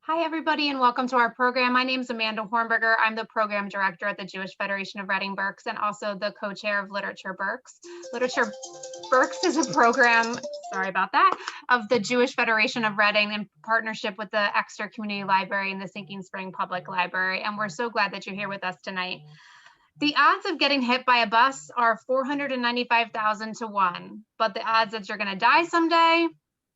Hi, everybody, and welcome to our program. My name is Amanda Hornberger. I'm the program director at the Jewish Federation of Reading Berks and also the co-chair of Literature Berks. Literature Berks is a program, sorry about that, of the Jewish Federation of Reading in partnership with the Exeter Community Library and the Sinking Spring Public Library. And we're so glad that you're here with us tonight. The odds of getting hit by a bus are 495,000 to 1, but the odds that you're going to die someday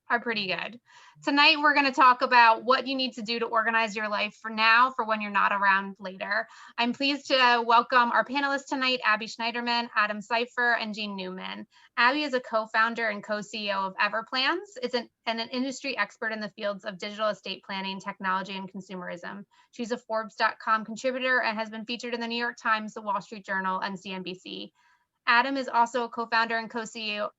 are pretty good. Tonight, we're going to talk about what you need to do to organize your life for now, for when you're not around later. I'm pleased to welcome our panelists tonight, Abby Schneiderman, Adam Seifer, and Gene Newman. Abby is a co-founder and co-CEO of Everplans. It's an industry expert in the fields of digital estate planning, technology, and consumerism. She's a Forbes.com contributor and has been featured in the New York Times, the Wall Street Journal, and CNBC. Adam is also a co-founder and co-CEO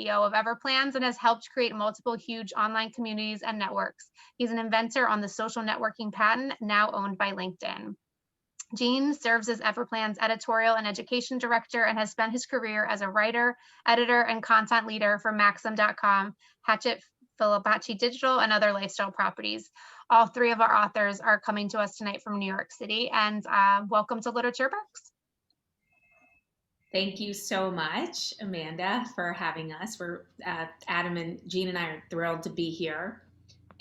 of Everplans and has helped create multiple huge online communities and networks. He's an inventor on the social networking patent, now owned by LinkedIn. Gene serves as Everplans editorial and education director and has spent his career as a writer, editor, and content leader for Maxim.com, Hatchet, Fibonacci Digital, and other lifestyle properties. All three of our authors are coming to us tonight from New York City, and welcome to Literature Berks. Thank you so much, Amanda, for having us. We're Adam and Gene and I are thrilled to be here.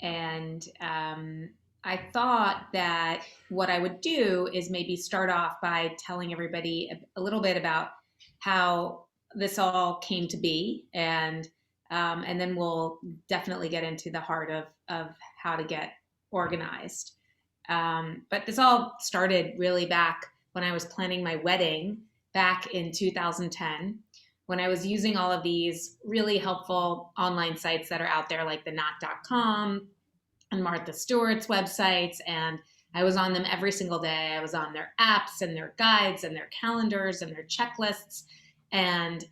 And I thought that what I would do is maybe start off by telling everybody a little bit about how this all came to be, and then we'll definitely get into the heart of how to get organized. But this all started really back when I was planning my wedding back in 2010, when I was using all of these really helpful online sites that are out there, like the knot.com and Martha Stewart's websites. And I was on them every single day. I was on their apps and their guides and their calendars and their checklists. And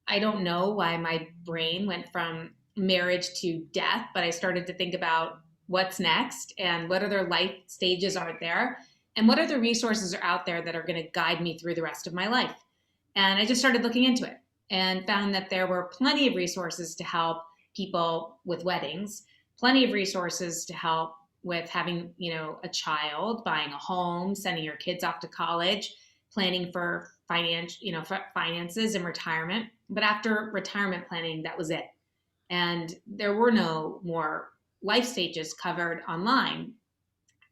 I don't know why my brain went from marriage to death, but I started to think about what's next and what other life stages are there and what other resources are out there that are going to guide me through the rest of my life. And I just started looking into it and found that there were plenty of resources to help people with weddings, plenty of resources to help with having, a child, buying a home, sending your kids off to college, planning for finances and retirement. But after retirement planning, that was it. And there were no more life stages covered online.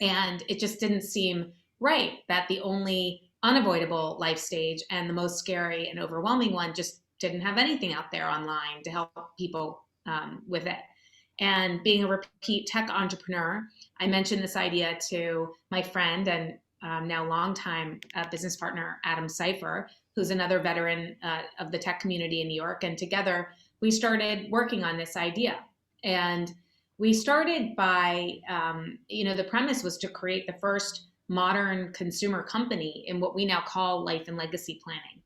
And it just didn't seem right that the only unavoidable life stage and the most scary and overwhelming one just didn't have anything out there online to help people with it. And being a repeat tech entrepreneur, I mentioned this idea to my friend and now longtime business partner, Adam Seifer, who's another veteran of the tech community in New York. And together we started working on this idea. And we started by, the premise was to create the first modern consumer company in what we now call life and legacy planning.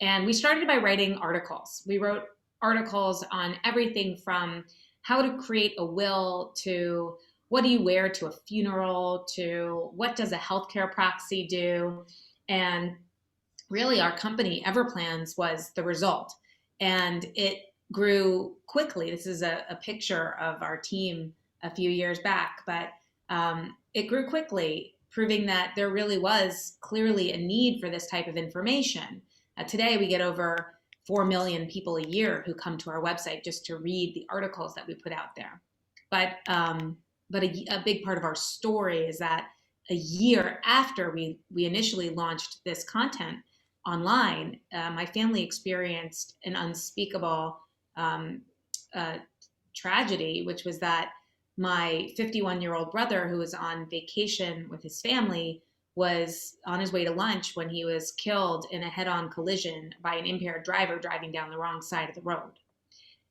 And we started by writing articles. We wrote articles on everything from how to create a will to what do you wear to a funeral to what does a healthcare proxy do. And really our company, Everplans, was the result. And it grew quickly. This is a picture of our team a few years back, but it grew quickly, proving that there really was clearly a need for this type of information. Today, we get over 4 million people a year who come to our website just to read the articles that we put out there. But a big part of our story is that a year after we initially launched this content online, my family experienced an unspeakable tragedy, which was that my 51-year-old brother, who was on vacation with his family, was on his way to lunch when he was killed in a head-on collision by an impaired driver driving down the wrong side of the road.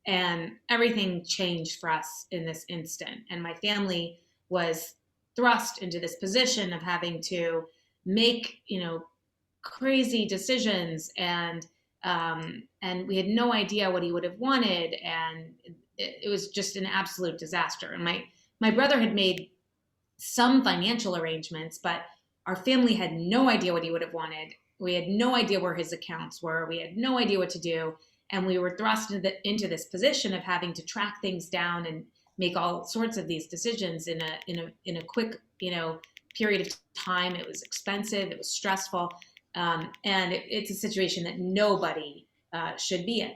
And everything changed for us in this instant. And my family was thrust into this position of having to make, crazy decisions, and we had no idea what he would have wanted, and it was just an absolute disaster. And my brother had made some financial arrangements, but our family had no idea what he would have wanted. We had no idea where his accounts were. We had no idea what to do, and we were thrust into this position of having to track things down and make all sorts of these decisions in a quick, period of time. It was expensive, it was stressful, and it's a situation that nobody should be in.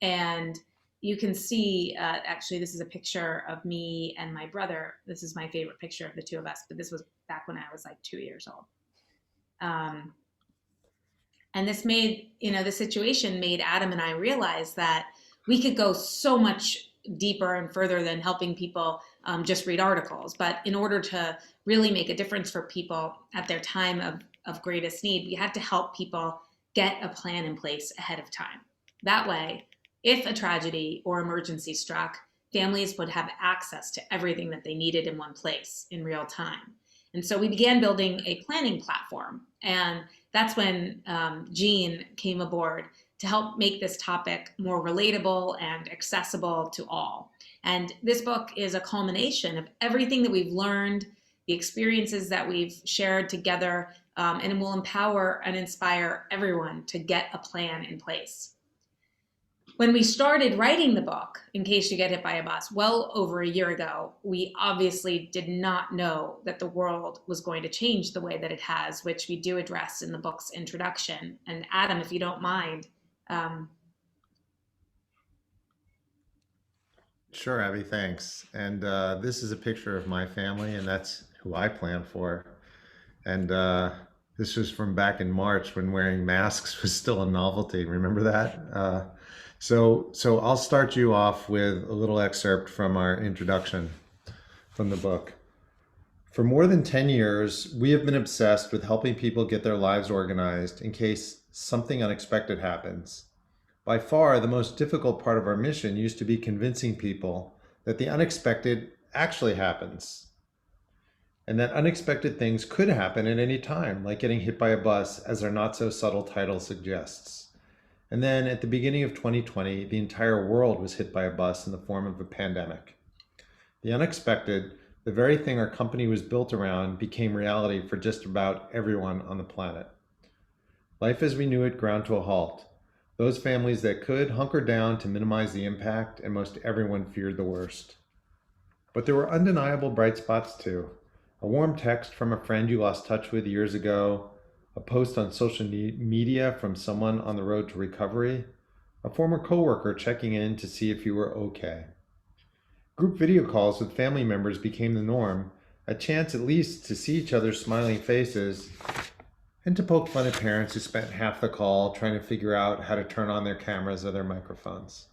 And you can see, actually, this is a picture of me and my brother. This is my favorite picture of the two of us, but this was back when I was like 2 years old. And this made, the situation made Adam and I realize that we could go so much deeper and further than helping people just read articles. But in order to really make a difference for people at their time of greatest need, we had to help people get a plan in place ahead of time. That way, if a tragedy or emergency struck, families would have access to everything that they needed in one place in real time. And so we began building a planning platform. And that's when Gene came aboard to help make this topic more relatable and accessible to all. And this book is a culmination of everything that we've learned, the experiences that we've shared together, and it will empower and inspire everyone to get a plan in place. When we started writing the book, In Case You Get Hit by a Bus, well over a year ago, we obviously did not know that the world was going to change the way that it has, which we do address in the book's introduction. And Adam, if you don't mind. Sure, Abby, thanks. And this is a picture of my family, and that's who I plan for. And this was from back in March when wearing masks was still a novelty. Remember that? So I'll start you off with a little excerpt from our introduction from the book. For more than 10 years, we have been obsessed with helping people get their lives organized in case something unexpected happens. By far, the most difficult part of our mission used to be convincing people that the unexpected actually happens, and that unexpected things could happen at any time, like getting hit by a bus, as our not-so-subtle title suggests. And then at the beginning of 2020, the entire world was hit by a bus in the form of a pandemic. The unexpected, the very thing our company was built around, became reality for just about everyone on the planet. Life as we knew it ground to a halt. Those families that could hunkered down to minimize the impact, and most everyone feared the worst. But there were undeniable bright spots too. A warm text from a friend you lost touch with years ago, a post on social media from someone on the road to recovery, a former coworker checking in to see if you were okay. Group video calls with family members became the norm, a chance at least to see each other's smiling faces, and to poke fun at parents who spent half the call trying to figure out how to turn on their cameras or their microphones.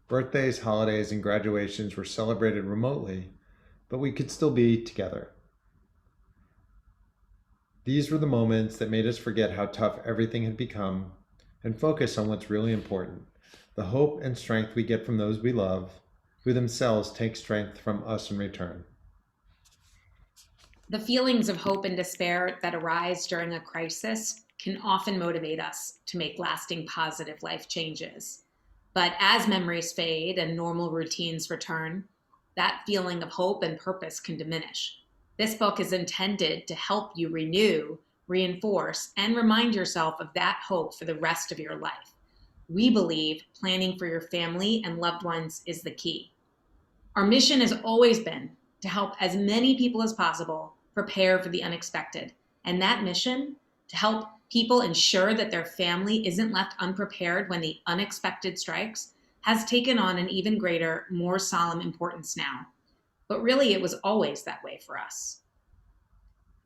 Birthdays, holidays, and graduations were celebrated remotely, but we could still be together. These were the moments that made us forget how tough everything had become and focus on what's really important, the hope and strength we get from those we love, who themselves take strength from us in return. The feelings of hope and despair that arise during a crisis can often motivate us to make lasting positive life changes. But as memories fade and normal routines return, that feeling of hope and purpose can diminish. This book is intended to help you renew, reinforce, and remind yourself of that hope for the rest of your life. We believe planning for your family and loved ones is the key. Our mission has always been to help as many people as possible prepare for the unexpected. And that mission, to help people ensure that their family isn't left unprepared when the unexpected strikes, has taken on an even greater, more solemn importance now. But really, it was always that way for us.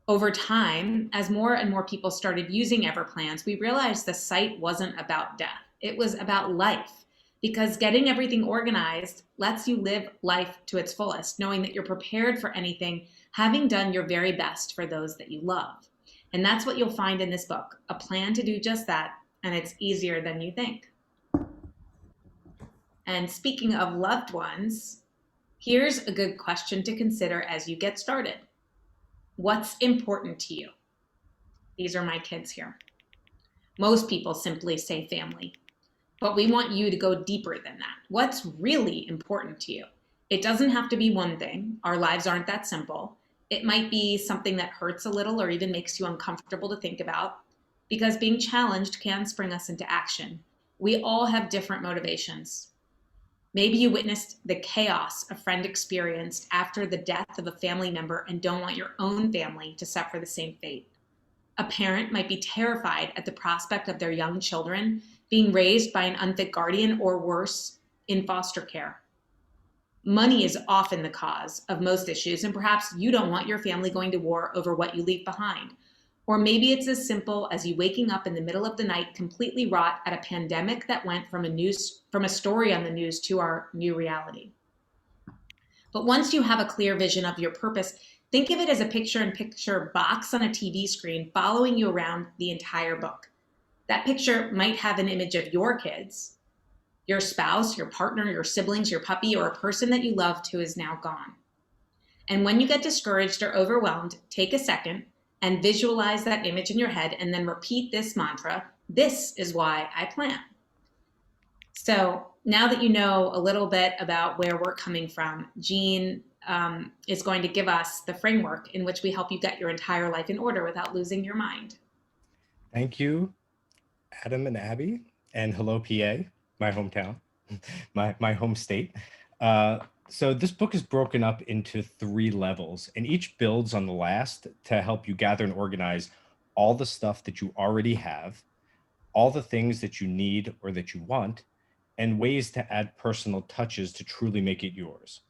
Over time, as more and more people started using Everplans, we realized the site wasn't about death. It was about life, because getting everything organized lets you live life to its fullest, knowing that you're prepared for anything, having done your very best for those that you love. And that's what you'll find in this book, a plan to do just that, and it's easier than you think. And speaking of loved ones, here's a good question to consider as you get started. What's important to you? These are my kids here. Most people simply say family, but we want you to go deeper than that. What's really important to you? It doesn't have to be one thing. Our lives aren't that simple. It might be something that hurts a little or even makes you uncomfortable to think about, because being challenged can spring us into action. We all have different motivations. Maybe you witnessed the chaos a friend experienced after the death of a family member and don't want your own family to suffer the same fate. A parent might be terrified at the prospect of their young children being raised by an unfit guardian or worse, in foster care. Money is often the cause of most issues, and perhaps you don't want your family going to war over what you leave behind. Or maybe it's as simple as you waking up in the middle of the night completely wrought at a pandemic that went from a story on the news to our new reality. But once you have a clear vision of your purpose, think of it as a picture-in-picture box on a TV screen following you around the entire book. That picture might have an image of your kids, your spouse, your partner, your siblings, your puppy, or a person that you loved who is now gone. And when you get discouraged or overwhelmed, take a second and visualize that image in your head and then repeat this mantra, "This is why I plan." So now that you know a little bit about where we're coming from, Gene is going to give us the framework in which we help you get your entire life in order without losing your mind. Thank you, Adam and Abby, and hello, PA, my hometown, my home state. So this book is broken up into 3 levels, and each builds on the last to help you gather and organize all the stuff that you already have, all the things that you need or that you want, and ways to add personal touches to truly make it yours.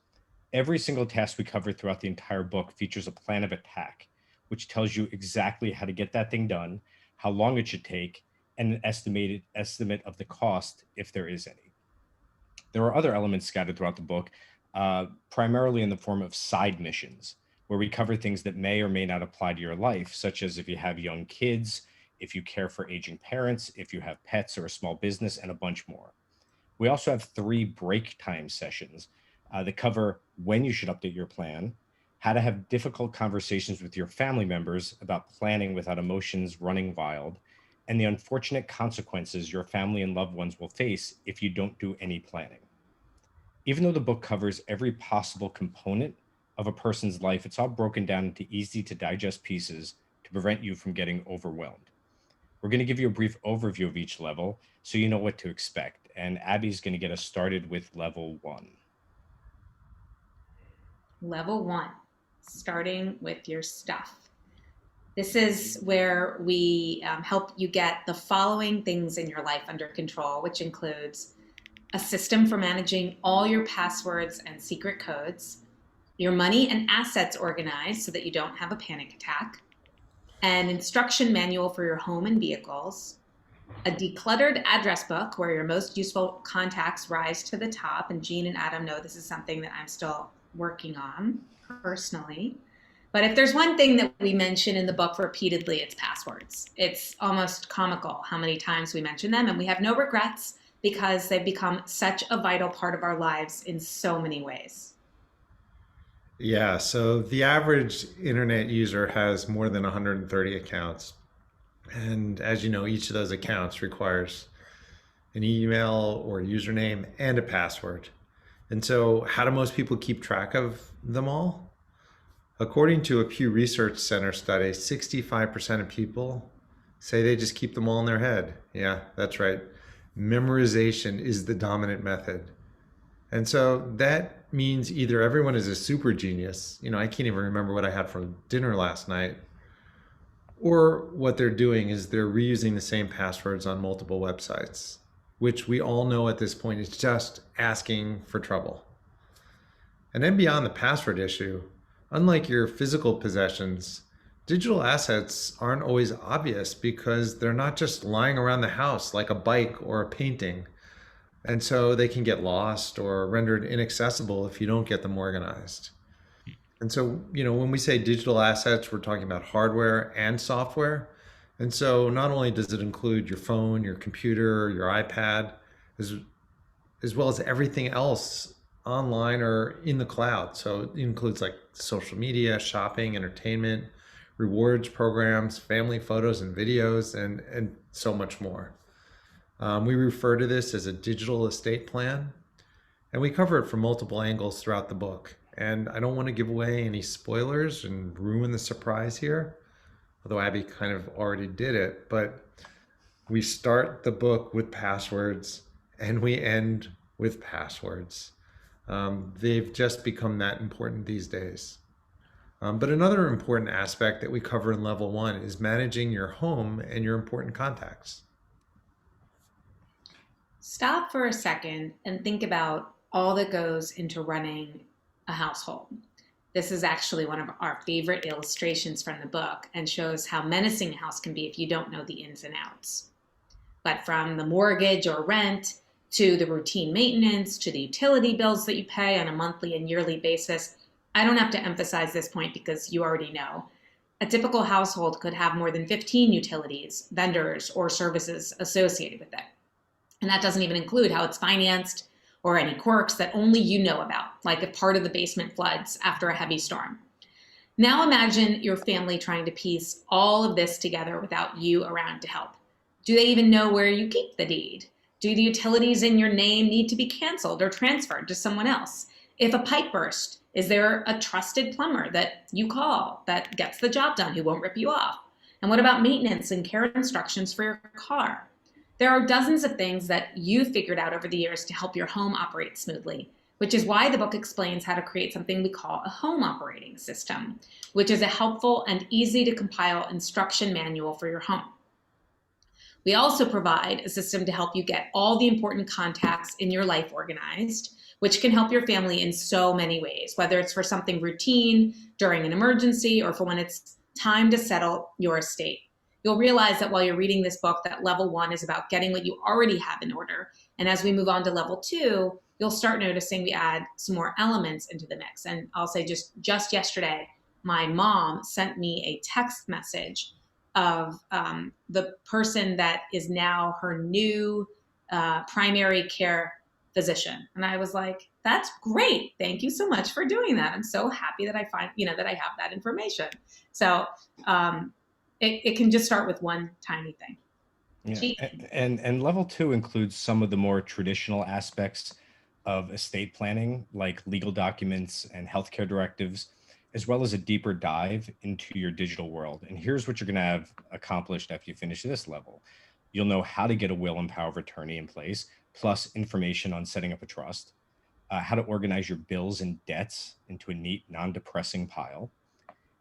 Every single task we cover throughout the entire book features a plan of attack, which tells you exactly how to get that thing done, how long it should take, and an estimated estimate of the cost, if there is any. There are other elements scattered throughout the book, primarily in the form of side missions, where we cover things that may or may not apply to your life, such as if you have young kids, if you care for aging parents, if you have pets or a small business, and a bunch more. We also have 3 break time sessions that cover when you should update your plan, how to have difficult conversations with your family members about planning without emotions running wild, and the unfortunate consequences your family and loved ones will face if you don't do any planning. Even though the book covers every possible component of a person's life, it's all broken down into easy to digest pieces to prevent you from getting overwhelmed. We're going to give you a brief overview of each level so you know what to expect. And Abby's going to get us started with level 1. Level 1, starting with your stuff. This is where we help you get the following things in your life under control, which includes a system for managing all your passwords and secret codes, your money and assets organized so that you don't have a panic attack, an instruction manual for your home and vehicles, a decluttered address book where your most useful contacts rise to the top. And Gene and Adam know this is something that I'm still working on personally. But if there's one thing that we mention in the book repeatedly, it's passwords. It's almost comical how many times we mention them, and we have no regrets because they've become such a vital part of our lives in so many ways. Yeah, so the average internet user has more than 130 accounts. And as you know, each of those accounts requires an email or username and a password. And so how do most people keep track of them all? According to a Pew Research Center study, 65% of people say they just keep them all in their head. Yeah, that's right. Memorization is the dominant method. And so that means either everyone is a super genius, I can't even remember what I had for dinner last night, or what they're doing is they're reusing the same passwords on multiple websites, which we all know at this point is just asking for trouble. And then beyond the password issue, unlike your physical possessions, digital assets aren't always obvious because they're not just lying around the house like a bike or a painting. And so they can get lost or rendered inaccessible if you don't get them organized. And so, when we say digital assets, we're talking about hardware and software. And so not only does it include your phone, your computer, your iPad, as well as everything else online or in the cloud. So it includes like social media, shopping, entertainment, rewards programs, family photos and videos, and so much more. We refer to this as a digital estate plan, and we cover it from multiple angles throughout the book. And I don't want to give away any spoilers and ruin the surprise here, although Abby kind of already did it. But we start the book with passwords and we end with passwords. They've just become that important these days. But another important aspect that we cover in level 1 is managing your home and your important contacts. Stop for a second and think about all that goes into running a household. This is actually one of our favorite illustrations from the book and shows how menacing a house can be if you don't know the ins and outs. But from the mortgage or rent to the routine maintenance to the utility bills that you pay on a monthly and yearly basis, I don't have to emphasize this point because you already know. A typical household could have more than 15 utilities, vendors, or services associated with it. And that doesn't even include how it's financed or any quirks that only you know about, like if part of the basement floods after a heavy storm. Now imagine your family trying to piece all of this together without you around to help. Do they even know where you keep the deed? Do the utilities in your name need to be canceled or transferred to someone else? If a pipe burst, is there a trusted plumber that you call that gets the job done, who won't rip you off? And what about maintenance and care instructions for your car? There are dozens of things that you've figured out over the years to help your home operate smoothly, which is why the book explains how to create something we call a home operating system, which is a helpful and easy to compile instruction manual for your home. We also provide a system to help you get all the important contacts in your life organized, which can help your family in so many ways, whether it's for something routine during an emergency or for when it's time to settle your estate. You'll realize that while you're reading this book, that level 1 is about getting what you already have in order. And as we move on to level 2, you'll start noticing we add some more elements into the mix. And I'll say just yesterday, my mom sent me a text message of the person that is now her new primary care physician. And I was like, that's great. Thank you so much for doing that. I'm so happy that I find, that I have that information. So it can just start with one tiny thing. Yeah. And level 2 includes some of the more traditional aspects of estate planning, like legal documents and healthcare directives, as well as a deeper dive into your digital world. And here's what you're going to have accomplished after you finish this level. You'll know how to get a will and power of attorney in place, plus information on setting up a trust, how to organize your bills and debts into a neat, non-depressing pile,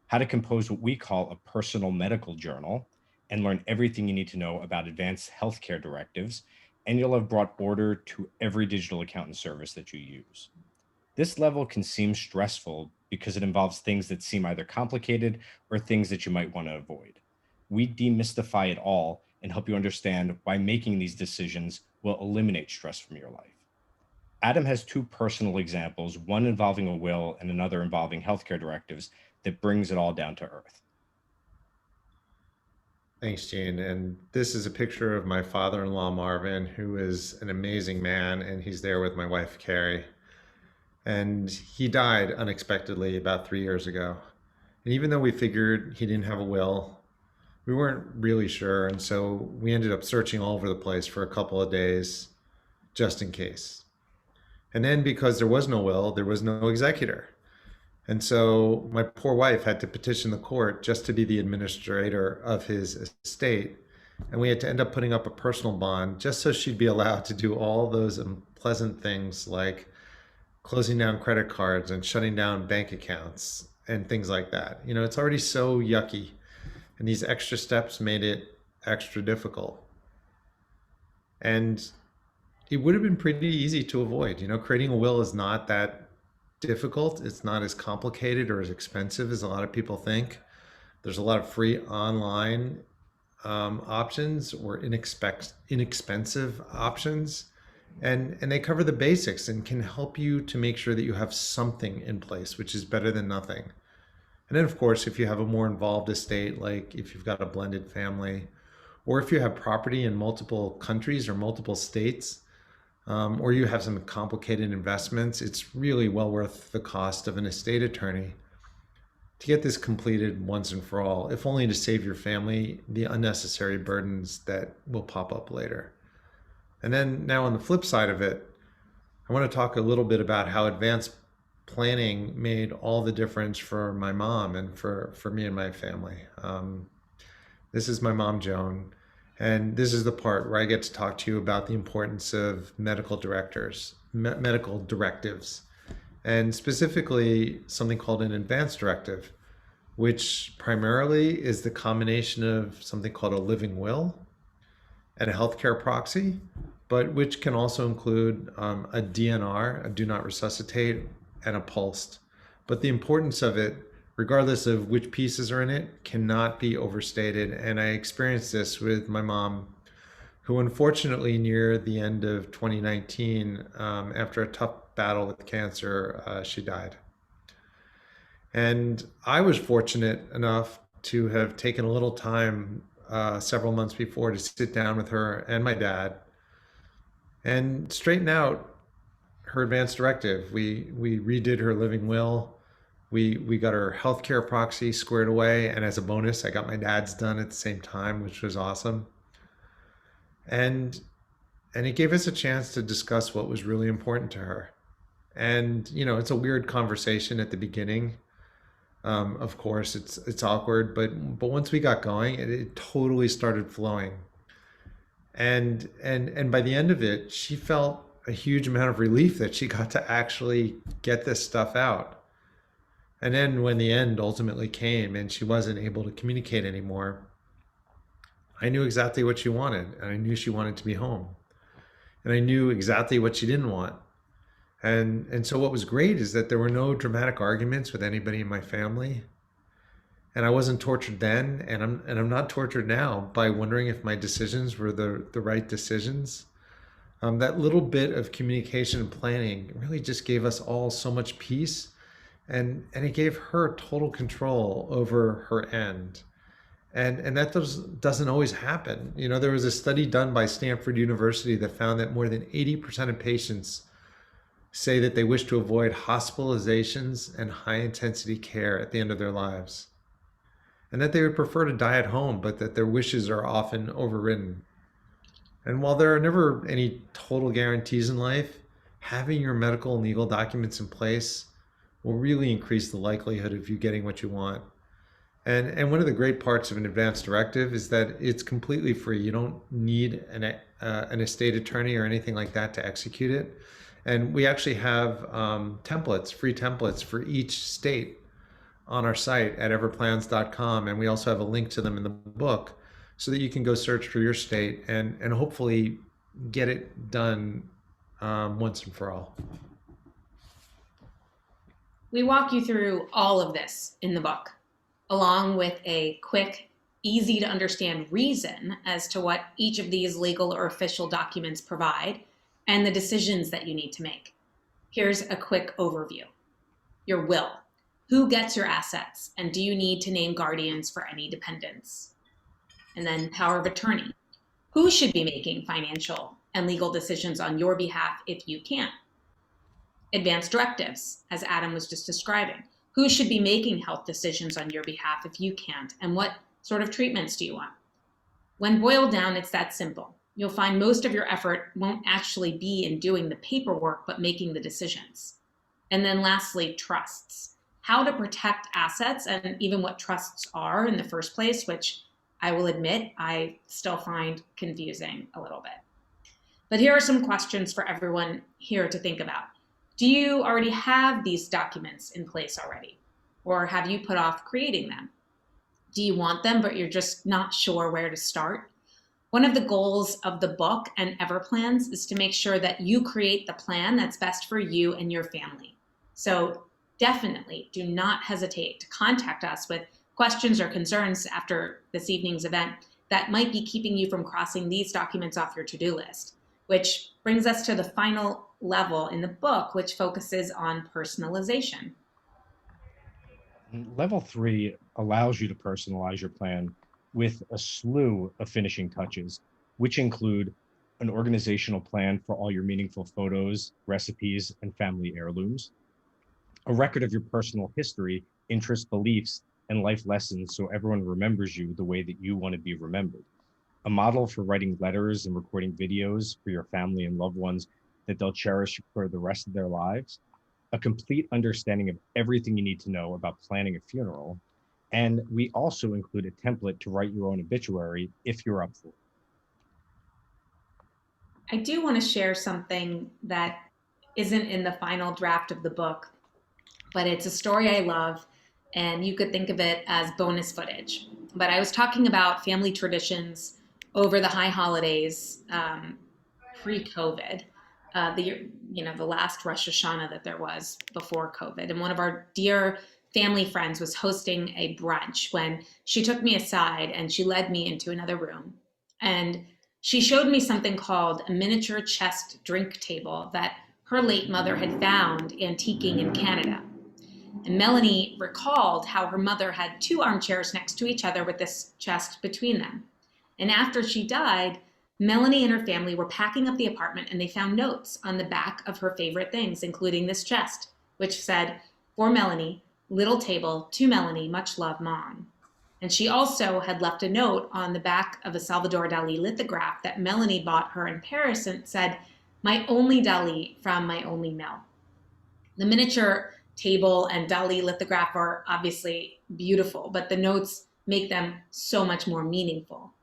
how to compose what we call a personal medical journal, and learn everything you need to know about advanced healthcare directives, and you'll have brought order to every digital account and service that you use. This level can seem stressful because it involves things that seem either complicated or things that you might want to avoid. We demystify it all and help you understand why making these decisions will eliminate stress from your life. Adam has 2 personal examples, one involving a will and another involving healthcare directives, that brings it all down to earth. Thanks, Gene. And this is a picture of my father-in-law, Marvin, who is an amazing man, and he's there with my wife, Carrie. And he died unexpectedly about 3 years ago. And even though we figured he didn't have a will, we weren't really sure. And so we ended up searching all over the place for a couple of days, just in case. And then because there was no will, there was no executor. And so my poor wife had to petition the court just to be the administrator of his estate. And we had to end up putting up a personal bond just so she'd be allowed to do all those unpleasant things like closing down credit cards and shutting down bank accounts and things like that. It's already so yucky. And these extra steps made it extra difficult. And it would have been pretty easy to avoid. Creating a will is not that difficult. It's not as complicated or as expensive as a lot of people think. There's a lot of free online options or inexpensive options. And they cover the basics and can help you to make sure that you have something in place, which is better than nothing. And then, of course, if you have a more involved estate, like if you've got a blended family, or if you have property in multiple countries or multiple states, or you have some complicated investments, it's really well worth the cost of an estate attorney to get this completed once and for all, if only to save your family the unnecessary burdens that will pop up later. And then now on the flip side of it, I want to talk a little bit about how advanced planning made all the difference for my mom and for me and my family. This is my mom, Joan. And this is the part where I get to talk to you about the importance of medical directors, medical directives, and specifically something called an advance directive, which primarily is the combination of something called a living will and a healthcare proxy, but which can also include a DNR, a do not resuscitate, and a pulsed. But the importance of it, regardless of which pieces are in it, cannot be overstated. And I experienced this with my mom, who unfortunately near the end of 2019, after a tough battle with cancer, she died. And I was fortunate enough to have taken a little time several months before to sit down with her and my dad and straighten out her advance directive. We redid her living will. We got her healthcare proxy squared away, and as a bonus, I got my dad's done at the same time, which was awesome. And it gave us a chance to discuss what was really important to her. And it's a weird conversation at the beginning. Of course, it's awkward, but once we got going, it totally started flowing. And by the end of it, she felt a huge amount of relief that she got to actually get this stuff out. And then when the end ultimately came and she wasn't able to communicate anymore, I knew exactly what she wanted, and I knew she wanted to be home. And I knew exactly what she didn't want. And so what was great is that there were no dramatic arguments with anybody in my family. And I wasn't tortured then, and I'm not tortured now by wondering if my decisions were the right decisions. That little bit of communication and planning really just gave us all so much peace, and it gave her total control over her end. And that doesn't always happen. There was a study done by Stanford University that found that more than 80% of patients say that they wish to avoid hospitalizations and high intensity care at the end of their lives, and that they would prefer to die at home, but that their wishes are often overridden. And while there are never any total guarantees in life, having your medical and legal documents in place will really increase the likelihood of you getting what you want. And one of the great parts of an advance directive is that it's completely free. You don't need an estate attorney or anything like that to execute it. And we actually have free templates for each state on our site at everplans.com. And we also have a link to them in the book so that you can go search for your state and hopefully get it done once and for all. We walk you through all of this in the book, along with a quick, easy to understand reason as to what each of these legal or official documents provide and the decisions that you need to make. Here's a quick overview. Your will. Who gets your assets, and do you need to name guardians for any dependents? And then power of attorney. Who should be making financial and legal decisions on your behalf if you can't? Advance directives, as Adam was just describing. Who should be making health decisions on your behalf if you can't? And what sort of treatments do you want? When boiled down, it's that simple. You'll find most of your effort won't actually be in doing the paperwork, but making the decisions. And then lastly, trusts. How to protect assets and even what trusts are in the first place, which I will admit I still find confusing a little bit. But here are some questions for everyone here to think about. Do you already have these documents in place already? Or have you put off creating them? Do you want them, but you're just not sure where to start? One of the goals of the book and Everplans is to make sure that you create the plan that's best for you and your family. So definitely do not hesitate to contact us with questions or concerns after this evening's event that might be keeping you from crossing these documents off your to-do list, which brings us to the final level in the book, which focuses on personalization. Level 3 allows you to personalize your plan with a slew of finishing touches, which include an organizational plan for all your meaningful photos, recipes, and family heirlooms, a record of your personal history, interests, beliefs, and life lessons so everyone remembers you the way that you want to be remembered, a model for writing letters and recording videos for your family and loved ones that they'll cherish for the rest of their lives, a complete understanding of everything you need to know about planning a funeral, and we also include a template to write your own obituary if you're up for it. I do want to share something that isn't in the final draft of the book, but it's a story I love, and you could think of it as bonus footage. But I was talking about family traditions over the high holidays, pre-COVID, the last Rosh Hashanah that there was before COVID. And one of our dear family friends was hosting a brunch when she took me aside and she led me into another room. And she showed me something called a miniature chest drink table that her late mother had found antiquing in Canada. And Melanie recalled how her mother had 2 armchairs next to each other with this chest between them. And after she died, Melanie and her family were packing up the apartment and they found notes on the back of her favorite things, including this chest, which said, "For Melanie, little table, to Melanie, much love, Mom." And she also had left a note on the back of a Salvador Dali lithograph that Melanie bought her in Paris and said, "My only Dali from my only Mel." The miniature table and Dali lithograph are obviously beautiful, but the notes make them so much more meaningful.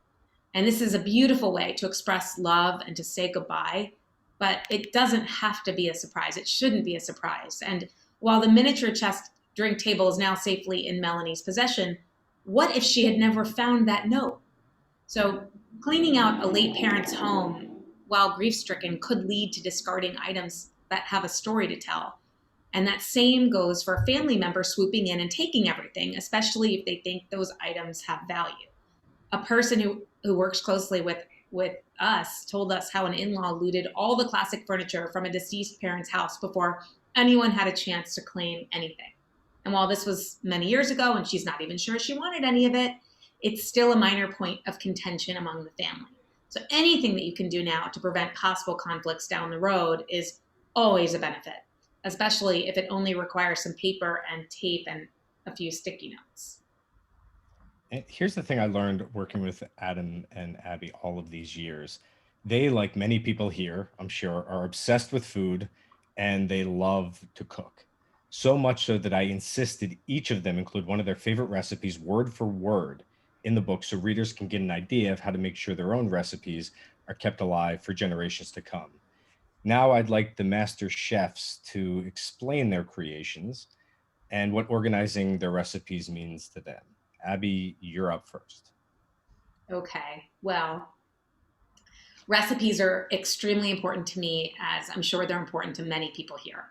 And this is a beautiful way to express love and to say goodbye, but it doesn't have to be a surprise. It shouldn't be a surprise. And while the miniature chest drink table is now safely in Melanie's possession, what if she had never found that note? So cleaning out a late parent's home while grief-stricken could lead to discarding items that have a story to tell. And that same goes for a family member swooping in and taking everything, especially if they think those items have value. A person who works closely with us told us how an in-law looted all the classic furniture from a deceased parent's house before anyone had a chance to claim anything. And while this was many years ago and she's not even sure she wanted any of it, it's still a minor point of contention among the family. So anything that you can do now to prevent possible conflicts down the road is always a benefit, especially if it only requires some paper and tape and a few sticky notes. And here's the thing I learned working with Adam and Abby all of these years. They, like many people here, I'm sure, are obsessed with food and they love to cook. So much so that I insisted each of them include one of their favorite recipes word for word in the book so readers can get an idea of how to make sure their own recipes are kept alive for generations to come. Now I'd like the master chefs to explain their creations and what organizing their recipes means to them. Abby, you're up first. Okay, well, recipes are extremely important to me, as I'm sure they're important to many people here.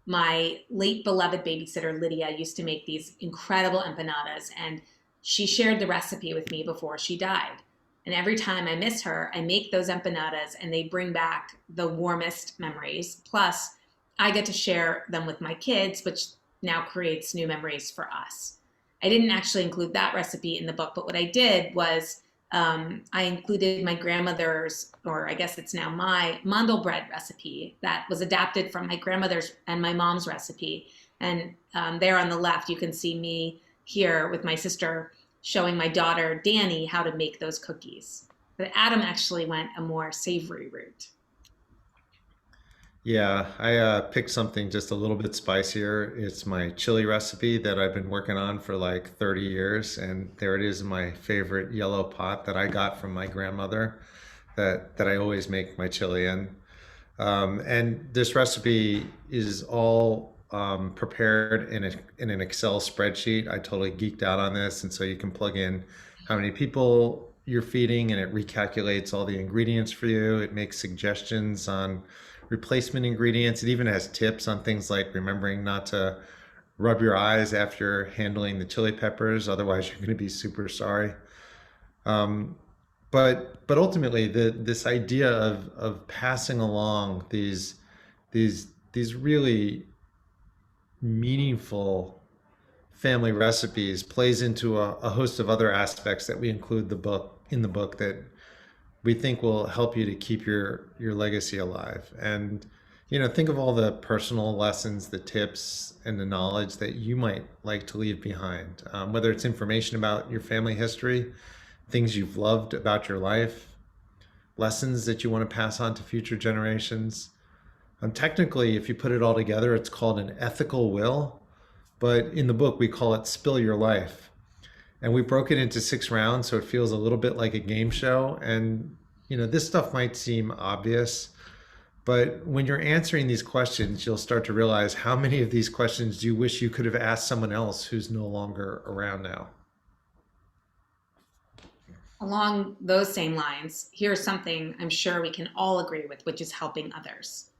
My late beloved babysitter, Lydia, used to make these incredible empanadas, and she shared the recipe with me before she died. And every time I miss her, I make those empanadas and they bring back the warmest memories. Plus, I get to share them with my kids, which now creates new memories for us. I didn't actually include that recipe in the book, but what I did was I included my grandmother's, or I guess it's now my, mandel bread recipe that was adapted from my grandmother's and my mom's recipe. And there on the left, you can see me here with my sister showing my daughter, Danny, how to make those cookies. But Adam actually went a more savory route. Yeah, I picked something just a little bit spicier. It's my chili recipe that I've been working on for like 30 years. And there it is in my favorite yellow pot that I got from my grandmother that I always make my chili in. And this recipe is all prepared in an Excel spreadsheet. I totally geeked out on this. And so you can plug in how many people you're feeding and it recalculates all the ingredients for you. It makes suggestions on replacement ingredients. It even has tips on things like remembering not to rub your eyes after handling the chili peppers, otherwise you're going to be super sorry. But ultimately, this idea of passing along these really meaningful family recipes plays into a host of other aspects that we include in the book that we think will help you to keep your legacy alive. And think of all the personal lessons, the tips, and the knowledge that you might like to leave behind, whether it's information about your family history, things you've loved about your life, lessons that you want to pass on to future generations. Technically, if you put it all together, it's called an ethical will, but in the book we call it Spill Your Life. And we broke it into 6 rounds, so it feels a little bit like a game show. And this stuff might seem obvious, But when you're answering these questions, you'll start to realize how many of these questions do you wish you could have asked someone else who's no longer around now. Along those same lines, here's something I'm sure we can all agree with, which is helping others.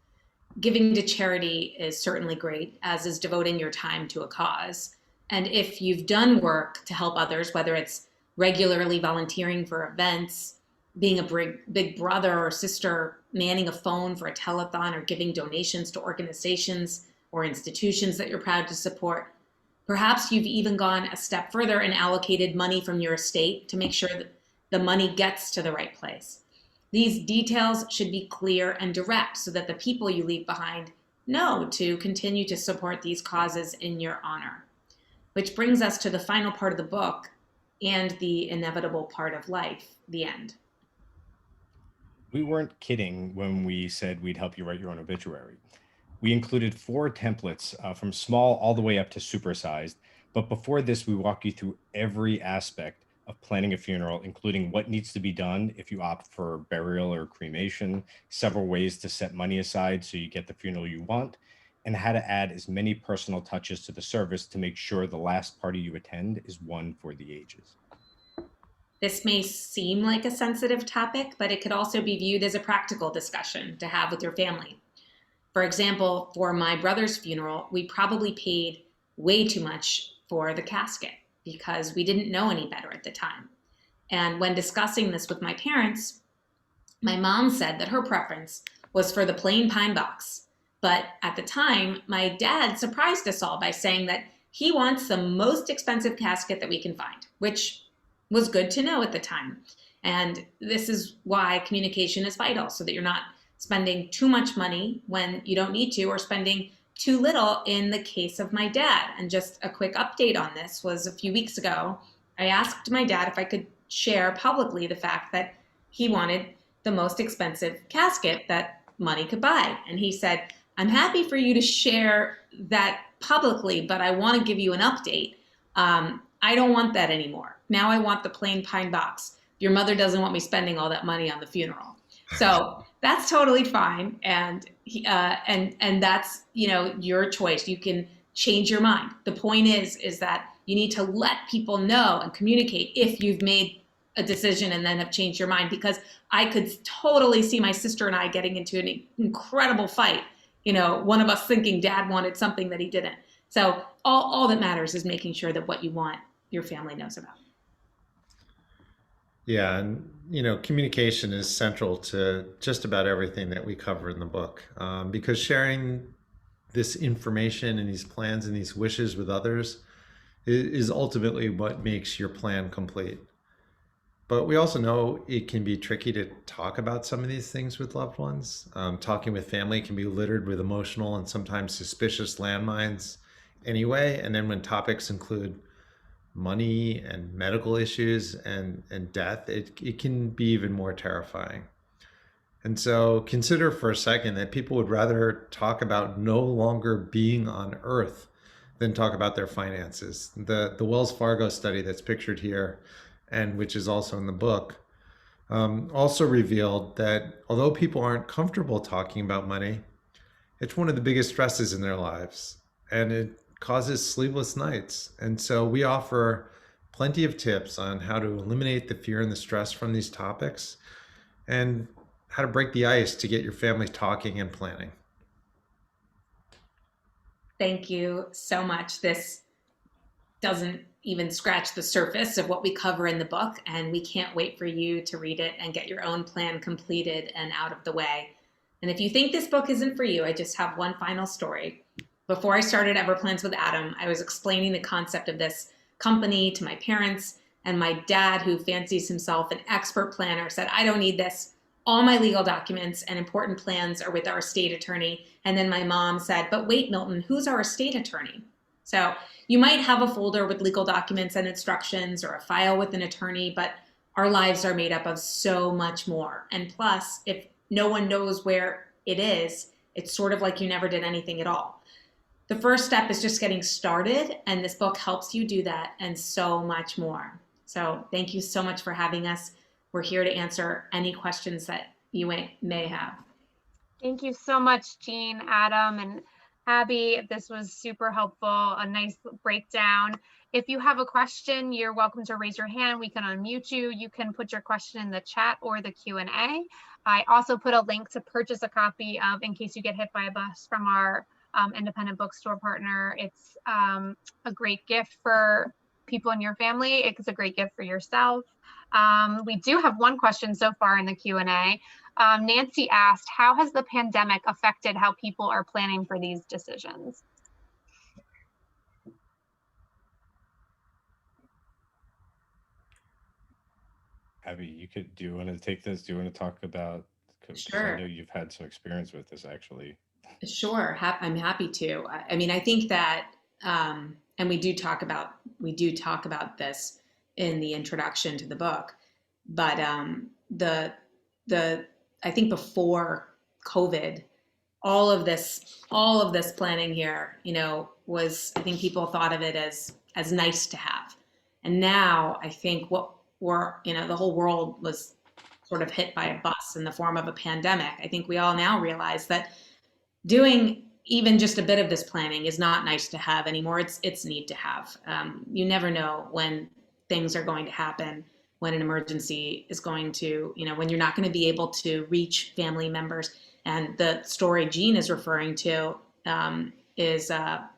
Giving to charity is certainly great, as is devoting your time to a cause. And if you've done work to help others, whether it's regularly volunteering for events, being a big brother or sister, manning a phone for a telethon, or giving donations to organizations or institutions that you're proud to support, perhaps you've even gone a step further and allocated money from your estate to make sure that the money gets to the right place. These details should be clear and direct so that the people you leave behind know to continue to support these causes in your honor. Which brings us to the final part of the book and the inevitable part of life, the end. We weren't kidding when we said we'd help you write your own obituary. We included 4 templates from small all the way up to supersized. But before this, we walk you through every aspect of planning a funeral, including what needs to be done if you opt for burial or cremation, several ways to set money aside so you get the funeral you want, and how to add as many personal touches to the service to make sure the last party you attend is one for the ages. This may seem like a sensitive topic, but it could also be viewed as a practical discussion to have with your family. For example, for my brother's funeral, we probably paid way too much for the casket because we didn't know any better at the time. And when discussing this with my parents, my mom said that her preference was for the plain pine box. But at the time, my dad surprised us all by saying that he wants the most expensive casket that we can find, which was good to know at the time. And this is why communication is vital, so that you're not spending too much money when you don't need to, or spending too little in the case of my dad. And just a quick update on this was a few weeks ago, I asked my dad if I could share publicly the fact that he wanted the most expensive casket that money could buy. And he said, I'm happy for you to share that publicly, but I want to give you an update. I don't want that anymore. Now I want the plain pine box. Your mother doesn't want me spending all that money on the funeral. So that's totally fine. And that's, your choice. You can change your mind. The point is that you need to let people know and communicate if you've made a decision and then have changed your mind, because I could totally see my sister and I getting into an incredible fight. One of us thinking dad wanted something that he didn't. So all that matters is making sure that what you want, your family knows about. Yeah, and communication is central to just about everything that we cover in the book, because sharing this information and these plans and these wishes with others is ultimately what makes your plan complete. But we also know it can be tricky to talk about some of these things with loved ones. Talking with family can be littered with emotional and sometimes suspicious landmines anyway. And then when topics include money and medical issues and death, it can be even more terrifying. And so consider for a second that people would rather talk about no longer being on Earth than talk about their finances. The Wells Fargo study that's pictured here, and which is also in the book, also revealed that although people aren't comfortable talking about money, it's one of the biggest stresses in their lives, and it causes sleepless nights. And so we offer plenty of tips on how to eliminate the fear and the stress from these topics, and how to break the ice to get your family talking and planning. Thank you so much. This doesn't even scratch the surface of what we cover in the book, and we can't wait for you to read it and get your own plan completed and out of the way. And if you think this book isn't for you, I just have one final story. Before I started Ever Plans with Adam, I was explaining the concept of this company to my parents, and my dad, who fancies himself an expert planner, said, I don't need this. All my legal documents and important plans are with our estate attorney. And then my mom said, but wait, Milton, who's our estate attorney? So you might have a folder with legal documents and instructions, or a file with an attorney, but our lives are made up of so much more. And plus, if no one knows where it is, it's sort of like you never did anything at all. The first step is just getting started, and this book helps you do that and so much more. So thank you so much for having us. We're here to answer any questions that you may have. Thank you so much, Jean, Adam, and Abby. This was super helpful, a nice breakdown. If you have a question, you're welcome to raise your hand. We can unmute you. You can put your question in the chat or the Q&A. I also put a link to purchase a copy of In Case You Get Hit by a Bus from our independent bookstore partner. It's a great gift for people in your family. It's a great gift for yourself. We do have one question so far in the Q&A. Nancy asked, how has the pandemic affected how people are planning for these decisions? Abby, do you want to take this? Do you want to talk about, because I Sure. know you've had some experience with this actually. Sure, I'm happy to. I mean, I think that, and we do talk about this in the introduction to the book, but the I think before COVID, all of this planning here, was, I think people thought of it as nice to have, and now I think the whole world was sort of hit by a bus in the form of a pandemic. I think we all now realize that doing even just a bit of this planning is not nice to have anymore. It's need to have. You never know when things are going to happen, when an emergency is going to, when you're not going to be able to reach family members. And the story Jean is referring to is a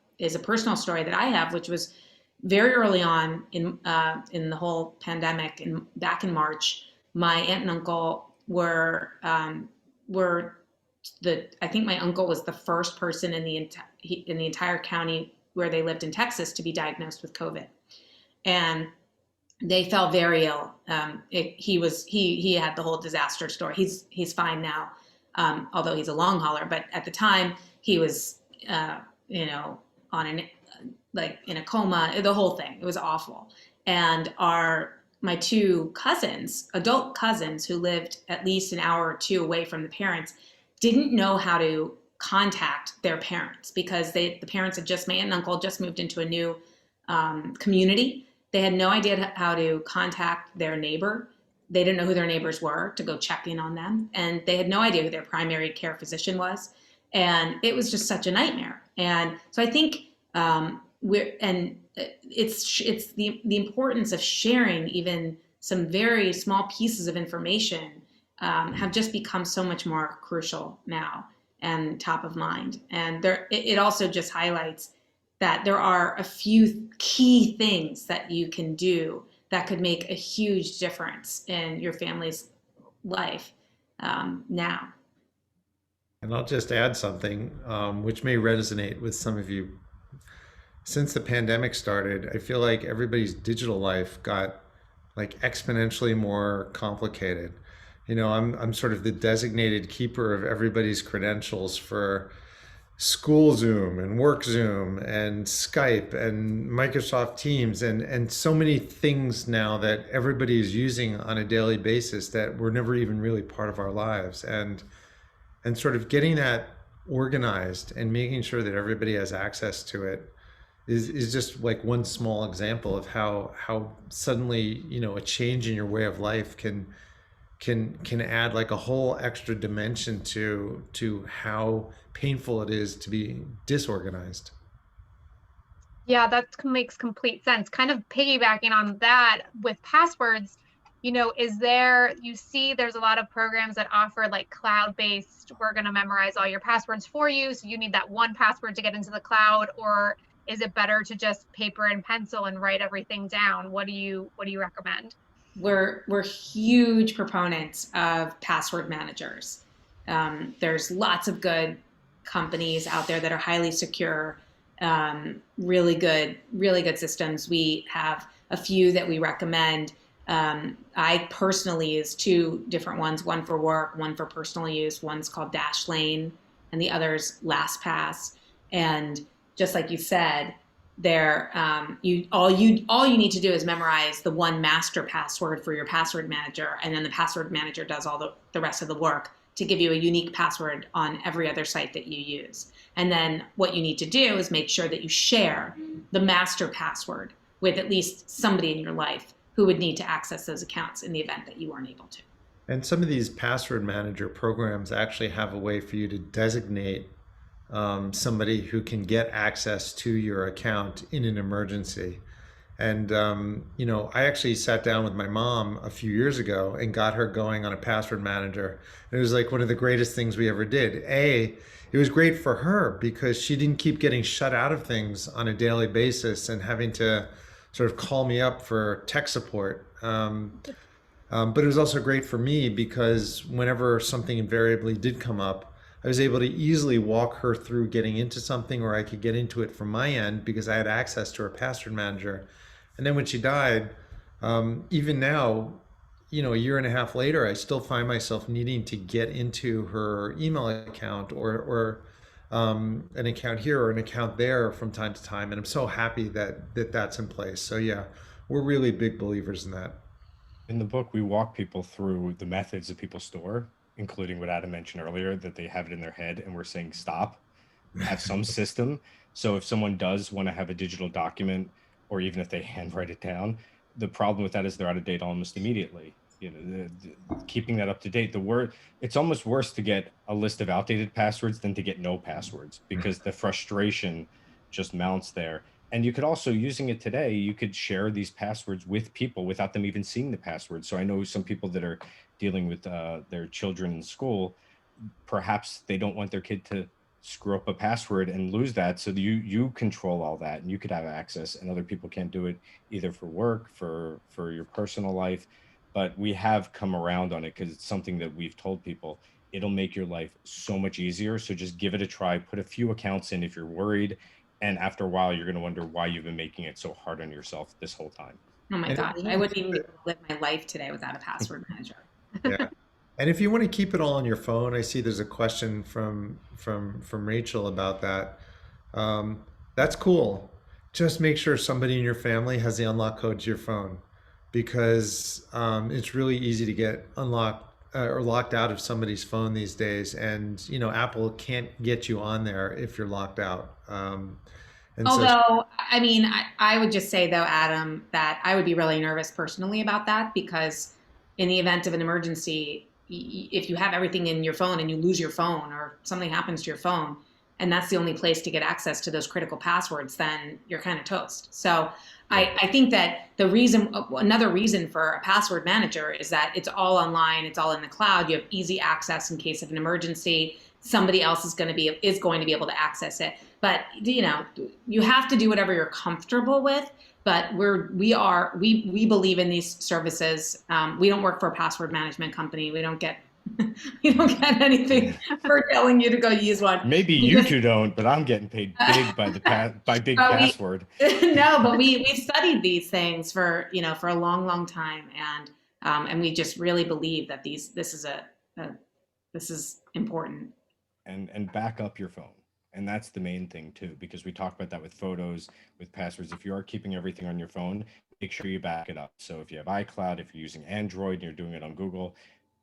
personal story that I have, which was very early on in the whole pandemic, and back in March. My aunt and uncle were I think my uncle was the first person in the entire county where they lived in Texas to be diagnosed with COVID, and they fell very ill. He had the whole disaster story. He's fine now, although he's a long hauler. But at the time, he was on in a coma. The whole thing, it was awful. And my two cousins, adult cousins, who lived at least an hour or two away from the parents, didn't know how to contact their parents because the parents had my aunt and uncle just moved into a new community. They had no idea how to contact their neighbor. They didn't know who their neighbors were to go check in on them. And they had no idea who their primary care physician was. And it was just such a nightmare. And so I think it's the importance of sharing even some very small pieces of information have just become so much more crucial now and top of mind. And it also just highlights that there are a few key things that you can do that could make a huge difference in your family's life now. And I'll just add something which may resonate with some of you. Since the pandemic started, I feel like everybody's digital life got like exponentially more complicated. I'm sort of the designated keeper of everybody's credentials for school Zoom and work Zoom and Skype and Microsoft Teams and so many things now that everybody is using on a daily basis that were never even really part of our lives. And sort of getting that organized and making sure that everybody has access to it is just like one small example of how suddenly, a change in your way of life can add like a whole extra dimension to how painful it is to be disorganized. Yeah, that makes complete sense. Kind of piggybacking on that with passwords, there's a lot of programs that offer like cloud-based, we're going to memorize all your passwords for you. So you need that one password to get into the cloud, or is it better to just paper and pencil and write everything down? What do you recommend? We're huge proponents of password managers. There's lots of good companies out there that are highly secure, really good systems. We have a few that we recommend. I personally use two different ones, one for work, one for personal use. One's called Dashlane and the other's LastPass. And just like you said, all you need to do is memorize the one master password for your password manager, and then the password manager does all the rest of the work to give you a unique password on every other site that you use. And then what you need to do is make sure that you share the master password with at least somebody in your life who would need to access those accounts in the event that you weren't able to. And some of these password manager programs actually have a way for you to designate somebody who can get access to your account in an emergency. And, I actually sat down with my mom a few years ago and got her going on a password manager. And it was like one of the greatest things we ever did. It was great for her because she didn't keep getting shut out of things on a daily basis and having to sort of call me up for tech support. But it was also great for me because whenever something invariably did come up, I was able to easily walk her through getting into something, or I could get into it from my end because I had access to her password manager. And then when she died, even now, a year and a half later, I still find myself needing to get into her email account or an account here or an account there from time to time. And I'm so happy that that's in place. So yeah, we're really big believers in that. In the book, we walk people through the methods that people store, including what Adam mentioned earlier, that they have it in their head and we're saying stop, have some system. So if someone does want to have a digital document, or even if they handwrite it down, the problem with that is they're out of date almost immediately. Keeping that up to date, it's almost worse to get a list of outdated passwords than to get no passwords, because the frustration just mounts there. And you could also, using it today, you could share these passwords with people without them even seeing the password. So I know some people that are dealing with their children in school, perhaps they don't want their kid to screw up a password and lose that. So you control all that and you could have access, and other people can't do it either for work, for your personal life. But we have come around on it because it's something that we've told people. It'll make your life so much easier. So just give it a try. Put a few accounts in if you're worried. And after a while, you're going to wonder why you've been making it so hard on yourself this whole time. Oh my gosh, I wouldn't even be able to live my life today without a password manager. Yeah. And if you want to keep it all on your phone, I see there's a question from Rachel about that. That's cool. Just make sure somebody in your family has the unlock code to your phone, because it's really easy to get unlocked or locked out of somebody's phone these days. And Apple can't get you on there if you're locked out. Although, I mean, I would just say, though, Adam, that I would be really nervous personally about that, because in the event of an emergency, if you have everything in your phone and you lose your phone or something happens to your phone, and that's the only place to get access to those critical passwords, then you're kind of toast. So I think that another reason for a password manager is that it's all online, it's all in the cloud. You have easy access in case of an emergency. Somebody else is going to be able to access it. But you have to do whatever you're comfortable with. But we believe in these services. We don't work for a password management company. We don't get anything for telling you to go use one. Maybe you two don't, but I'm getting paid big by big password. No, but we've studied these things for a long, long time, and we just really believe that this is important. And back up your phone. And that's the main thing too, because we talk about that with photos, with passwords. If you are keeping everything on your phone, make sure you back it up. So if you have iCloud, if you're using Android and you're doing it on Google,